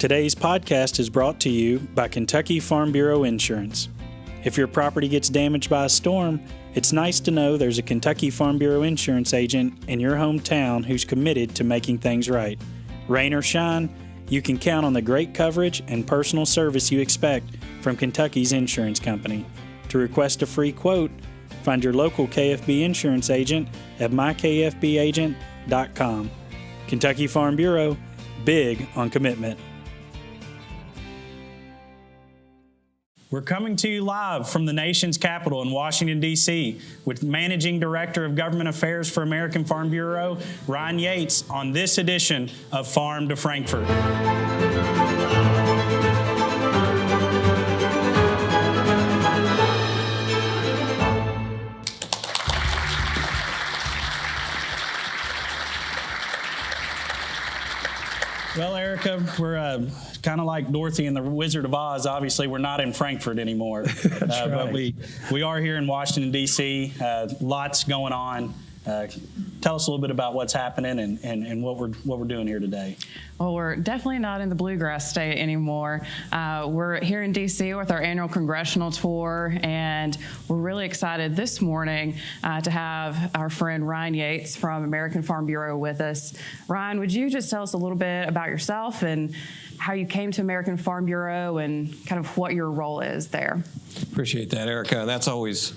Today's podcast is brought to you by Kentucky Farm Bureau Insurance. If your property gets damaged by a storm, it's nice to know there's a Kentucky Farm Bureau insurance agent in your hometown who's committed to making things right. Rain or shine, you can count on the great coverage and personal service you expect from Kentucky's insurance company. To request a free quote, find your local KFB insurance agent at mykfbagent.com. Kentucky Farm Bureau, big on commitment. We're coming to you live from the nation's capital in Washington, D.C. with Managing Director of Government Affairs for American Farm Bureau, Ryan Yates, on this edition of Farm to Frankfort. Well, Ericka, we're kind of like Dorothy and the Wizard of Oz. Obviously, we're not in Frankfort anymore. That's right. But we are here in Washington, D.C. Lots going on. Tell us a little bit about what's happening and what we're doing here today. Well, we're definitely not in the bluegrass state anymore. We're here in D.C. with our annual congressional tour, and we're really excited this morning to have our friend Ryan Yates from American Farm Bureau with us. Ryan, would you just tell us a little bit about yourself and how you came to American Farm Bureau and kind of what your role is there? Appreciate that, Ericka. It's always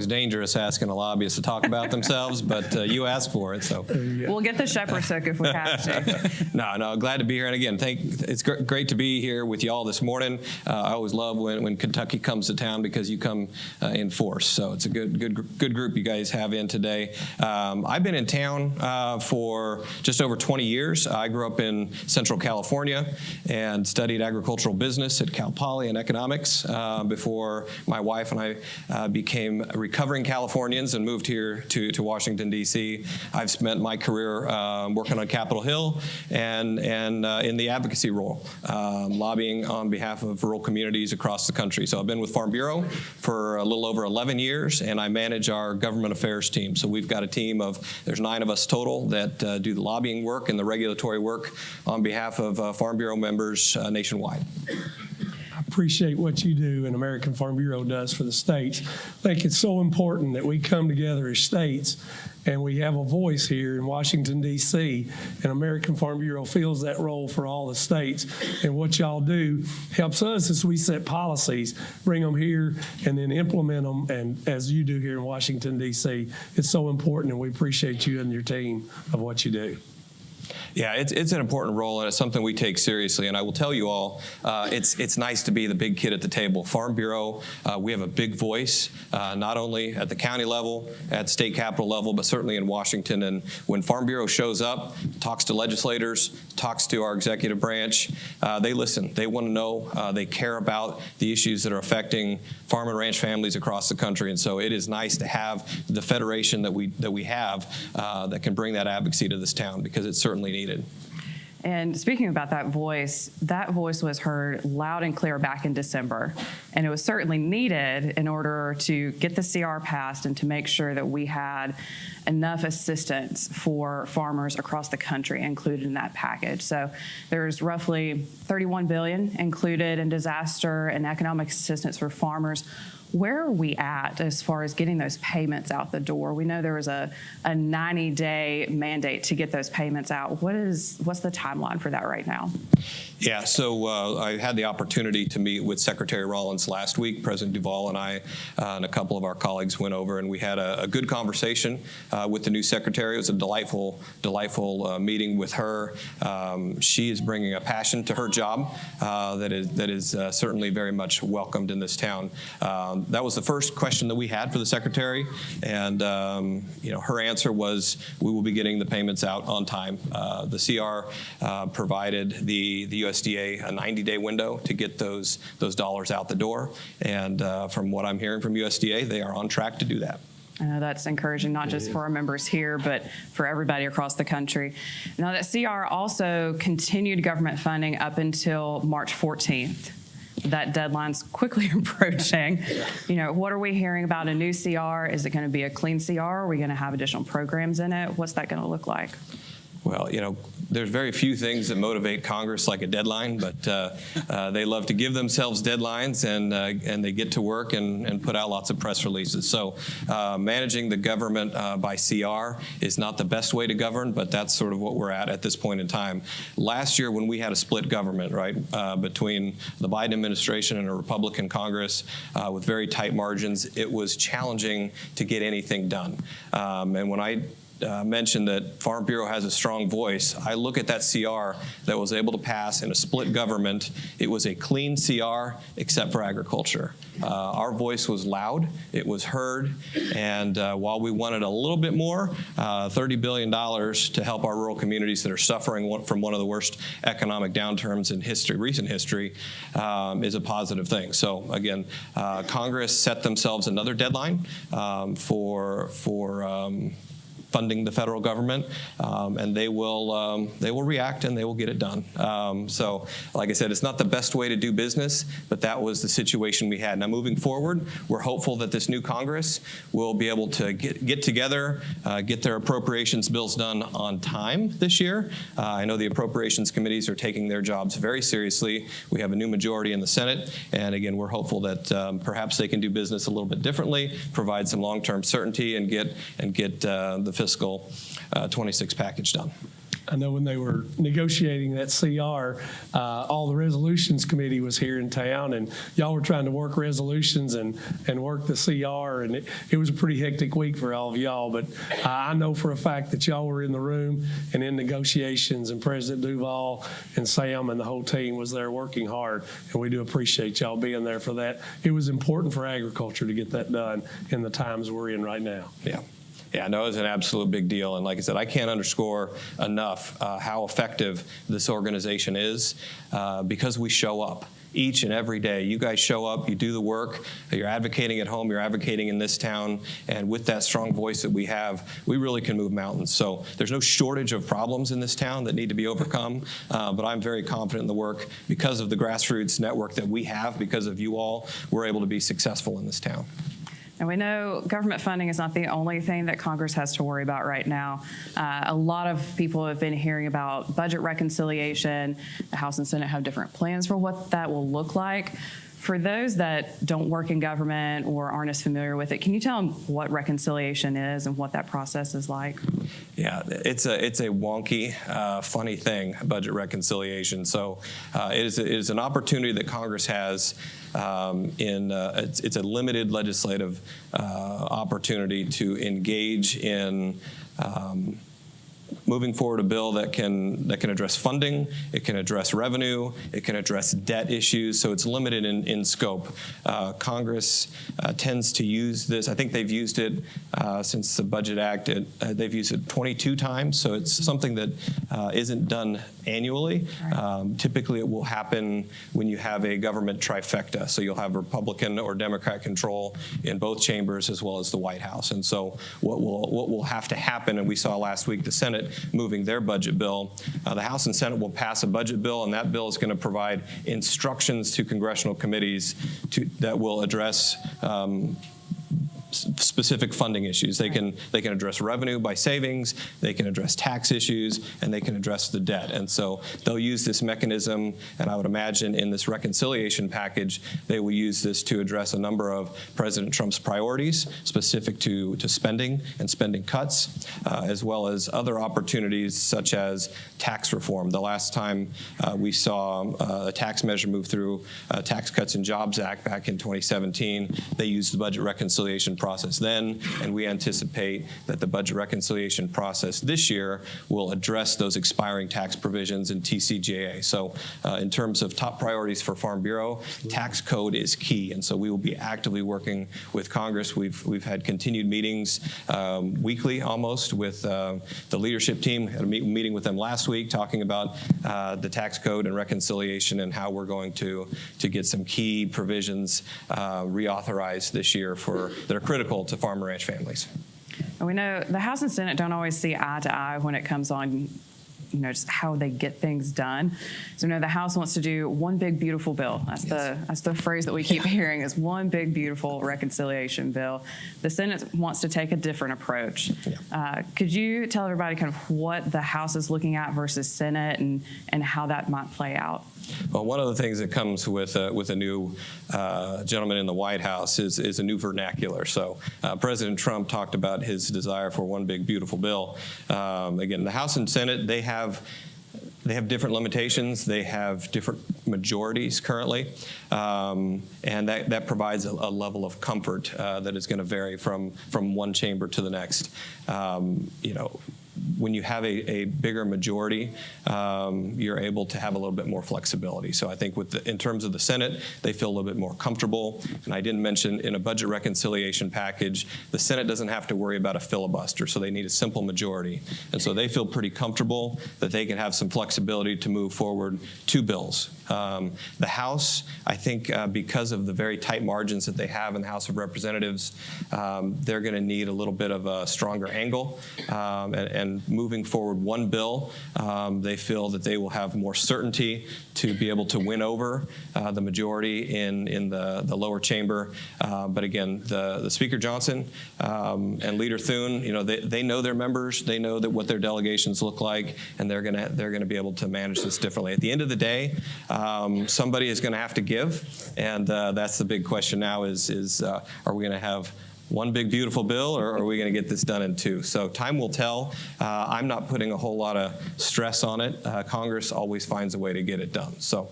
dangerous asking a lobbyist to talk about themselves, but you asked for it, so we'll get the shepherd's hook if we have to. No, glad to be here. And again, it's great to be here with you all this morning. I always love when Kentucky comes to town because you come in force. So it's a good group you guys have in today. I've been in town for just over 20 years. I grew up in Central California and studied agricultural business at Cal Poly and economics before my wife and I became recovering Californians and moved here to Washington, D.C. I've spent my career working on Capitol Hill and in the advocacy role, lobbying on behalf of rural communities across the country. So I've been with Farm Bureau for a little over 11 years, and I manage our government affairs team. So we've got a team there's 9 of us total that do the lobbying work and the regulatory work on behalf of Farm Bureau members nationwide. Appreciate what you do and American Farm Bureau does for the states. I think it's so important that we come together as states and we have a voice here in Washington, D.C., and American Farm Bureau fills that role for all the states. And what y'all do helps us as we set policies, bring them here, and then implement them, and as you do here in Washington, D.C. It's so important, and we appreciate you and your team of what you do. Yeah, it's an important role, and it's something we take seriously. And I will tell you all, it's nice to be the big kid at the table. Farm Bureau, we have a big voice, not only at the county level, at state capitol level, but certainly in Washington. And when Farm Bureau shows up, talks to legislators, talks to our executive branch, they listen. They want to know. They care about the issues that are affecting farm and ranch families across the country. And so it is nice to have the federation that we have that can bring that advocacy to this town, because it's certainly needed. And speaking about that voice was heard loud and clear back in December. And it was certainly needed in order to get the CR passed and to make sure that we had enough assistance for farmers across the country included in that package. So there's roughly $31 billion included in disaster and economic assistance for farmers. Where are we at as far as getting those payments out the door? We know there was a 90-day mandate to get those payments out. What's the timeline for that right now? Yeah, so I had the opportunity to meet with Secretary Rollins last week. President Duvall and I and a couple of our colleagues went over, and we had a good conversation with the new secretary. It was a delightful meeting with her. She is bringing a passion to her job that is certainly very much welcomed in this town. That was the first question that we had for the secretary, and her answer was, we will be getting the payments out on time. The CR provided the USDA a 90-day window to get those dollars out the door, and from what I'm hearing from USDA, they are on track to do that. I know that's encouraging, not just for our members here, but for everybody across the country. Now, that CR also continued government funding up until March 14th. That deadline's quickly approaching. What are we hearing about a new CR? Is it going to be a clean CR? Are we going to have additional programs in it? What's that going to look like? Well, there's very few things that motivate Congress like a deadline, but they love to give themselves deadlines, and they get to work and put out lots of press releases. So managing the government by CR is not the best way to govern, but that's sort of what we're at this point in time. Last year, when we had a split government, right, between the Biden administration and a Republican Congress with very tight margins, it was challenging to get anything done. And when I mentioned that Farm Bureau has a strong voice, I look at that CR that was able to pass in a split government. It was a clean CR except for agriculture. Our voice was loud, it was heard, and while we wanted a little bit more, $30 billion to help our rural communities that are suffering from one of the worst economic downturns in recent history, is a positive thing. So again, Congress set themselves another deadline for funding the federal government, and they will react and they will get it done. So, like I said, it's not the best way to do business, but that was the situation we had. Now, moving forward, we're hopeful that this new Congress will be able to get together, get their appropriations bills done on time this year. I know the appropriations committees are taking their jobs very seriously. We have a new majority in the Senate, and again, we're hopeful that perhaps they can do business a little bit differently, provide some long-term certainty, and get the fiscal 26 package done. I know when they were negotiating that CR, all the resolutions committee was here in town, and y'all were trying to work resolutions and work the CR, and it was a pretty hectic week for all of y'all. But I know for a fact that y'all were in the room and in negotiations, and President Duval and Sam and the whole team was there working hard, and we do appreciate y'all being there for that. It was important for agriculture to get that done in the times we're in right now. Yeah. Yeah, no, it's an absolute big deal. And like I said, I can't underscore enough how effective this organization is because we show up each and every day. You guys show up, you do the work, you're advocating at home, you're advocating in this town, and with that strong voice that we have, we really can move mountains. So there's no shortage of problems in this town that need to be overcome, but I'm very confident in the work. Because of the grassroots network that we have, because of you all, we're able to be successful in this town. And we know government funding is not the only thing that Congress has to worry about right now. A lot of people have been hearing about budget reconciliation. The House and Senate have different plans for what that will look like. For those that don't work in government or aren't as familiar with it, can you tell them what reconciliation is and what that process is like? Yeah, it's a wonky, funny thing, budget reconciliation. So it is an opportunity that Congress has it's a limited legislative opportunity to engage in moving forward a bill that can address funding, it can address revenue, it can address debt issues, so it's limited in scope. Congress tends to use this. I think they've used it since the Budget Act. They've used it 22 times, so it's something that isn't done annually. Right. Typically, it will happen when you have a government trifecta, so you'll have Republican or Democrat control in both chambers as well as the White House. And so what will have to happen, and we saw last week the Senate moving their budget bill. The House and Senate will pass a budget bill, and that bill is going to provide instructions to congressional committees that will address specific funding issues. They can address revenue by savings, they can address tax issues, and they can address the debt. And so they'll use this mechanism, and I would imagine in this reconciliation package, they will use this to address a number of President Trump's priorities specific to spending and spending cuts, as well as other opportunities such as tax reform. The last time we saw a tax measure move through Tax Cuts and Jobs Act back in 2017, they used the budget reconciliation process then, and we anticipate that the budget reconciliation process this year will address those expiring tax provisions in TCJA. So in terms of top priorities for Farm Bureau, tax code is key, and so we will be actively working with Congress. We've had continued meetings weekly almost with the leadership team. Had a meeting with them last week talking about the tax code and reconciliation and how we're going to get some key provisions reauthorized this year that are critical to farm and ranch families. And we know the House and Senate don't always see eye to eye when it comes on just how they get things done. So the House wants to do one big beautiful bill. That's the phrase that we keep hearing, is one big beautiful reconciliation bill. The Senate wants to take a different approach. Could you tell everybody kind of what the House is looking at versus Senate and how that might play out? Well, one of the things that comes with a new gentleman in the White House is a new vernacular. So President Trump talked about his desire for one big beautiful bill. Again, the House and Senate, they have different limitations. They have different majorities currently, and that provides a level of comfort that is going to vary from one chamber to the next. When you have a bigger majority, you're able to have a little bit more flexibility. So I think in terms of the Senate, they feel a little bit more comfortable. And I didn't mention, in a budget reconciliation package, the Senate doesn't have to worry about a filibuster, so they need a simple majority. And so they feel pretty comfortable that they can have some flexibility to move forward two bills. The House, I think, because of the very tight margins that they have in the House of Representatives, they're going to need a little bit of a stronger angle. And moving forward one bill, they feel that they will have more certainty to be able to win over the majority in the lower chamber. But again, the Speaker Johnson and Leader Thune, they know their members, they know that what their delegations look like, and they're going to be able to manage this differently. At the end of the day, somebody is going to have to give, and that's the big question now: is are we going to have one big beautiful bill, or are we going to get this done in two? So time will tell. I'm not putting a whole lot of stress on it. Congress always finds a way to get it done. So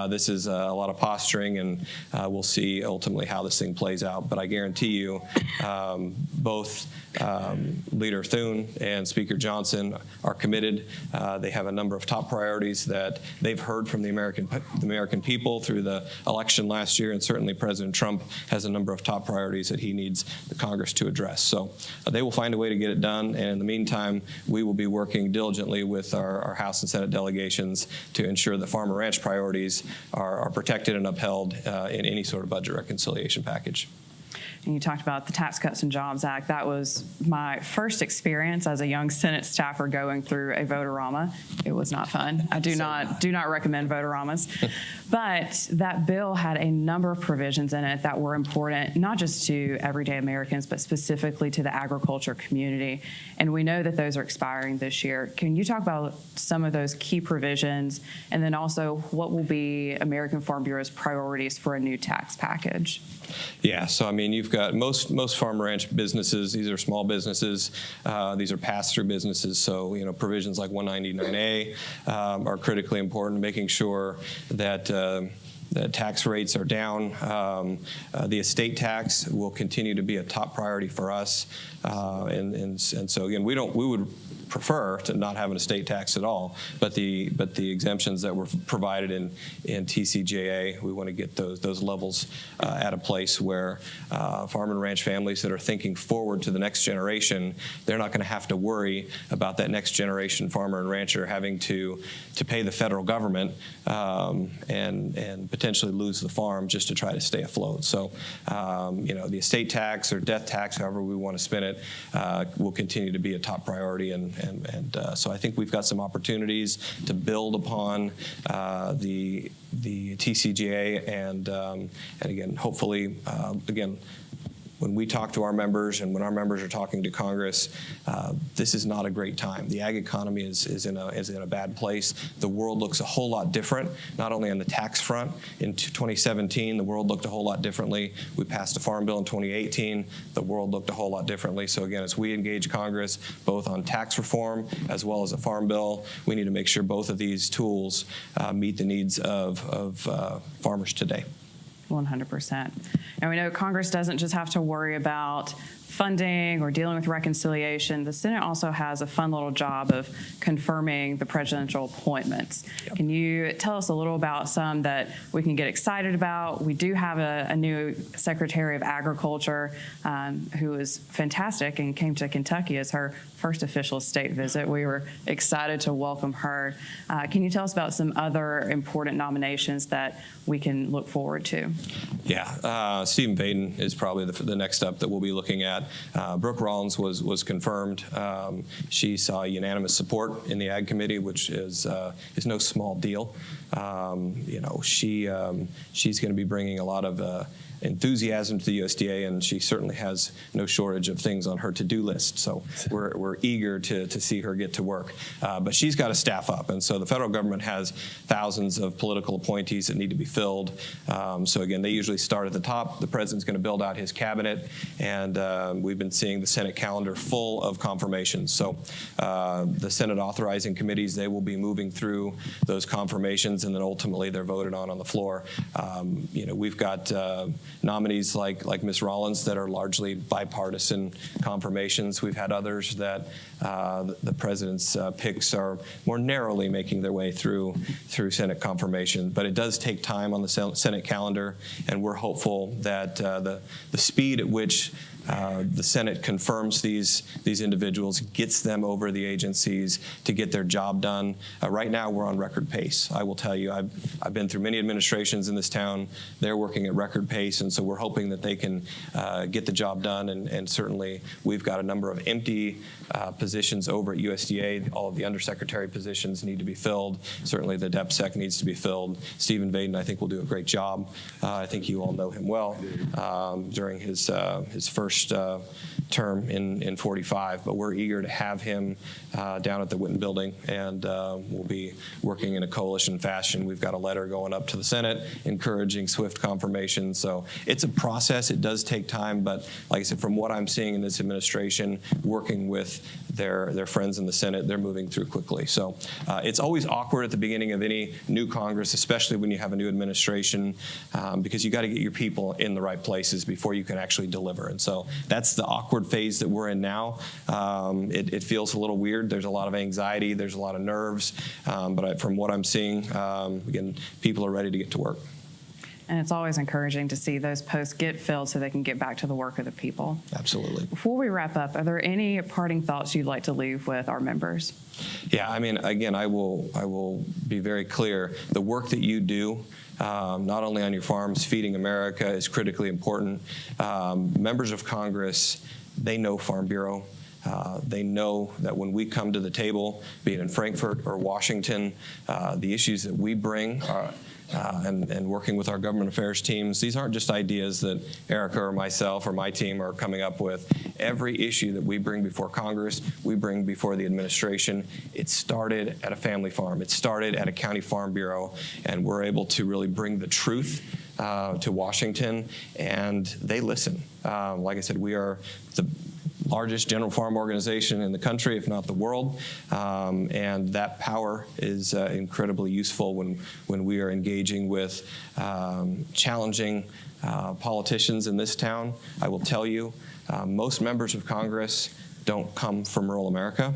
this is a lot of posturing, and we'll see ultimately how this thing plays out. But I guarantee you, both Leader Thune and Speaker Johnson are committed. They have a number of top priorities that they've heard from the American people through the election last year, and certainly President Trump has a number of top priorities that he needs the Congress to address. So they will find a way to get it done, and in the meantime, we will be working diligently with our House and Senate delegations to ensure that farm and ranch priorities are protected and upheld in any sort of budget reconciliation package. And you talked about the Tax Cuts and Jobs Act. That was my first experience as a young Senate staffer going through a vote-a-rama. It was not fun. I do not recommend vote-a-ramas. But that bill had a number of provisions in it that were important, not just to everyday Americans, but specifically to the agriculture community. And we know that those are expiring this year. Can you talk about some of those key provisions, and then also what will be American Farm Bureau's priorities for a new tax package? Yeah, so I mean, you've got most farm and ranch businesses. These are small businesses. These are pass-through businesses. So provisions like 199A are critically important, making sure that the tax rates are down. The estate tax will continue to be a top priority for us, and so again, we would prefer to not have an estate tax at all, but the exemptions that were provided in TCJA, we want to get those levels at a place where farm and ranch families that are thinking forward to the next generation, they're not going to have to worry about that next generation farmer and rancher having to pay the federal government and potentially lose the farm just to try to stay afloat. So the estate tax or death tax, however we want to spin it, will continue to be a top priority, and so I think we've got some opportunities to build upon the TCJA, and again, hopefully, when we talk to our members and when our members are talking to Congress, this is not a great time. The ag economy is in a bad place. The world looks a whole lot different, not only on the tax front. In 2017, the world looked a whole lot differently. We passed a farm bill in 2018. The world looked a whole lot differently. So again, as we engage Congress, both on tax reform as well as a farm bill, we need to make sure both of these tools meet the needs of farmers today. 100%. And we know Congress doesn't just have to worry about funding or dealing with reconciliation. The Senate also has a fun little job of confirming the presidential appointments. Yep. Can you tell us a little about some that we can get excited about? We do have a new Secretary of Agriculture who is fantastic and came to Kentucky as her first official state visit. We were excited to welcome her. Can you tell us about some other important nominations that we can look forward to? Yeah, Stephen Vaden is probably the next up that we'll be looking at. that. Brooke Rollins was confirmed. She saw unanimous support in the Ag Committee, which is no small deal. She's going to be bringing a lot of enthusiasm to the USDA, and she certainly has no shortage of things on her to-do list. So we're eager to see her get to work. But she's got to staff up, and so the federal government has thousands of political appointees that need to be filled. So again, they usually start at the top. The president's going to build out his cabinet, and we've been seeing the Senate calendar full of confirmations. So the Senate authorizing committees, they will be moving through those confirmations, and then ultimately they're voted on the floor. We've got nominees like Ms. Rollins that are largely bipartisan confirmations. We've had others that the president's picks are more narrowly making their way through Senate confirmation. But it does take time on the Senate calendar, and we're hopeful that the speed at which the Senate confirms these individuals, gets them over the agencies to get their job done. Right now, we're on record pace. I will tell you, I've been through many administrations in this town. They're working at record pace, and so we're hoping that they can get the job done. And certainly, we've got a number of empty positions over at USDA. All of the undersecretary positions need to be filled. Certainly, the DepSec needs to be filled. Stephen Vaden, I think, will do a great job. I think you all know him well during his first term in 45, but we're eager to have him down at the Witten Building, and we'll be working in a coalition fashion. We've got a letter going up to the Senate encouraging swift confirmation. So it's a process. It does take time, but like I said, from what I'm seeing in this administration, working with their friends in the Senate, they're moving through quickly. So it's always awkward at the beginning of any new Congress, especially when you have a new administration, because you got to get your people in the right places before you can actually deliver. And so that's the awkward phase that we're in now. It feels a little weird. There's a lot of anxiety. There's a lot of nerves. But from what I'm seeing, again, people are ready to get to work. And it's always encouraging to see those posts get filled so they can get back to the work of the people. Absolutely. Before we wrap up, are there any parting thoughts you'd like to leave with our members? Yeah, I mean, again, I will be very clear. The work that you do, not only on your farms, feeding America is critically important. Members of Congress, they know Farm Bureau. They know that when we come to the table, be it in Frankfort or Washington, the issues that we bring and working with our government affairs teams, these aren't just ideas that Ericka or myself or my team are coming up with. Every issue that we bring before Congress, we bring before the administration. It started at a family farm. It started at a county farm bureau, and we're able to really bring the truth to Washington, and they listen. Like I said, we are the largest general farm organization in the country, if not the world, and that power is incredibly useful when we are engaging with challenging politicians in this town. I will tell you, most members of Congress don't come from rural America.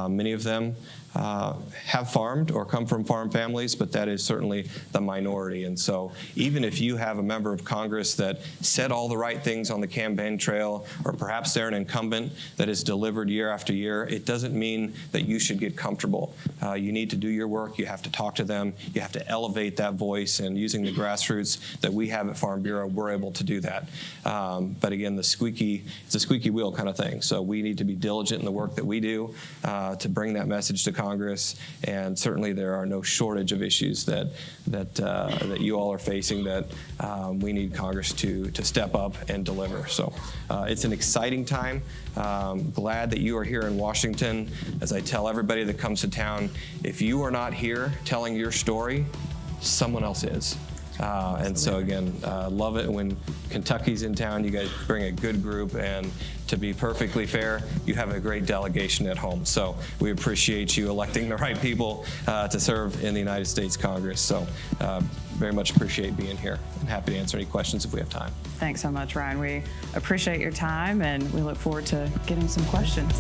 Many of them have farmed or come from farm families, but that is certainly the minority. And so even if you have a member of Congress that said all the right things on the campaign trail, or perhaps they're an incumbent that has delivered year after year, it doesn't mean that you should get comfortable. You need to do your work. You have to talk to them. You have to elevate that voice, and using the grassroots that we have at Farm Bureau, we're able to do that. But again, it's a squeaky wheel kind of thing. So we need to be diligent in the work that we do to bring that message to Congress, and certainly there are no shortage of issues that you all are facing that we need Congress to step up and deliver. So it's an exciting time. Glad that you are here in Washington. As I tell everybody that comes to town, if you are not here telling your story, someone else is. And so again, love it when Kentucky's in town. You guys bring a good group, and to be perfectly fair, you have a great delegation at home. So we appreciate you electing the right people to serve in the United States Congress. So very much appreciate being here, and happy to answer any questions if we have time. Thanks so much, Ryan. We appreciate your time, and we look forward to getting some questions.